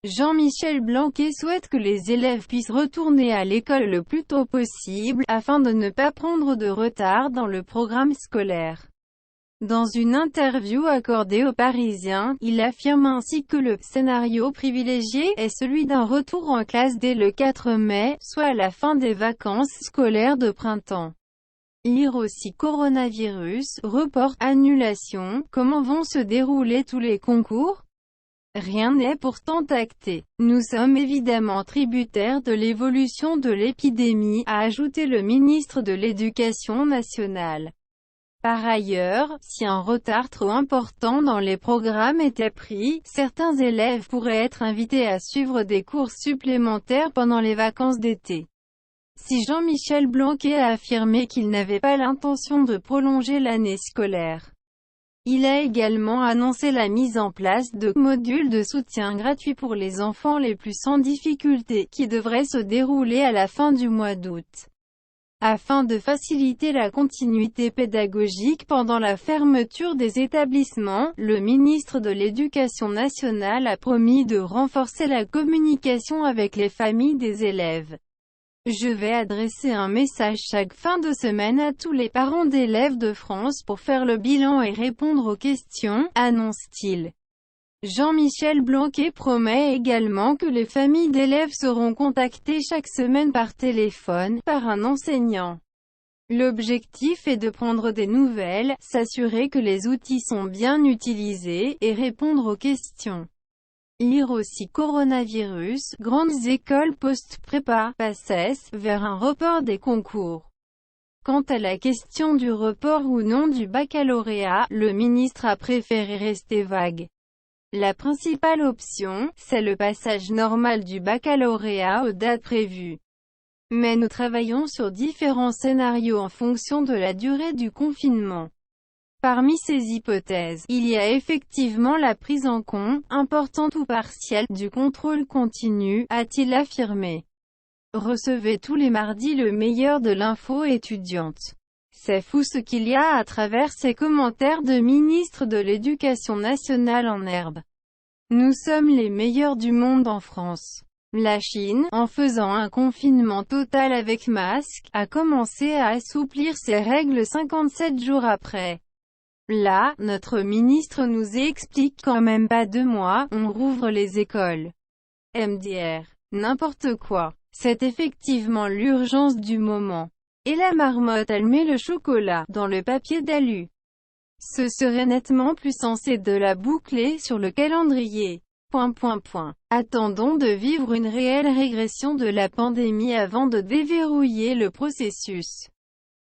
Jean-Michel Blanquer souhaite que les élèves puissent retourner à l'école le plus tôt possible, afin de ne pas prendre de retard dans le programme scolaire. Dans une interview accordée aux Parisiens, il affirme ainsi que le scénario privilégié est celui d'un retour en classe dès le 4 mai, soit à la fin des vacances scolaires de printemps. Lire aussi coronavirus, report, annulation, comment vont se dérouler tous les concours? Rien n'est pourtant acté. Nous sommes évidemment tributaires de l'évolution de l'épidémie, a ajouté le ministre de l'Éducation nationale. Par ailleurs, si un retard trop important dans les programmes était pris, certains élèves pourraient être invités à suivre des cours supplémentaires pendant les vacances d'été. Si Jean-Michel Blanquer a affirmé qu'il n'avait pas l'intention de prolonger l'année scolaire, il a également annoncé la mise en place de modules de soutien gratuits pour les enfants les plus en difficulté, qui devraient se dérouler à la fin du mois d'août. Afin de faciliter la continuité pédagogique pendant la fermeture des établissements, le ministre de l'Éducation nationale a promis de renforcer la communication avec les familles des élèves. Je vais adresser un message chaque fin de semaine à tous les parents d'élèves de France pour faire le bilan et répondre aux questions, annonce-t-il. Jean-Michel Blanquer promet également que les familles d'élèves seront contactées chaque semaine par téléphone, par un enseignant. L'objectif est de prendre des nouvelles, s'assurer que les outils sont bien utilisés, et répondre aux questions. Lire aussi coronavirus, grandes écoles post-prépa, PACES, vers un report des concours. Quant à la question du report ou non du baccalauréat, le ministre a préféré rester vague. La principale option, c'est le passage normal du baccalauréat aux dates prévues. Mais nous travaillons sur différents scénarios en fonction de la durée du confinement. Parmi ces hypothèses, il y a effectivement la prise en compte, importante ou partielle, du contrôle continu, a-t-il affirmé. Recevez tous les mardis le meilleur de l'info étudiante. C'est fou ce qu'il y a à travers ces commentaires de ministre de l'Éducation nationale en herbe. Nous sommes les meilleurs du monde en France. La Chine, en faisant un confinement total avec masque, a commencé à assouplir ses règles 57 jours après. Là, notre ministre nous explique qu'en même pas 2 mois, on rouvre les écoles. MDR. N'importe quoi. C'est effectivement l'urgence du moment. Et la marmotte elle met le chocolat dans le papier d'alu. Ce serait nettement plus sensé de la boucler sur le calendrier. Attendons de vivre une réelle régression de la pandémie avant de déverrouiller le processus.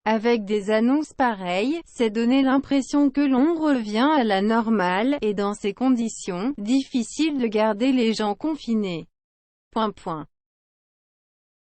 Avec des annonces pareilles, c'est donner l'impression que l'on revient à la normale, et dans ces conditions, difficile de garder les gens confinés.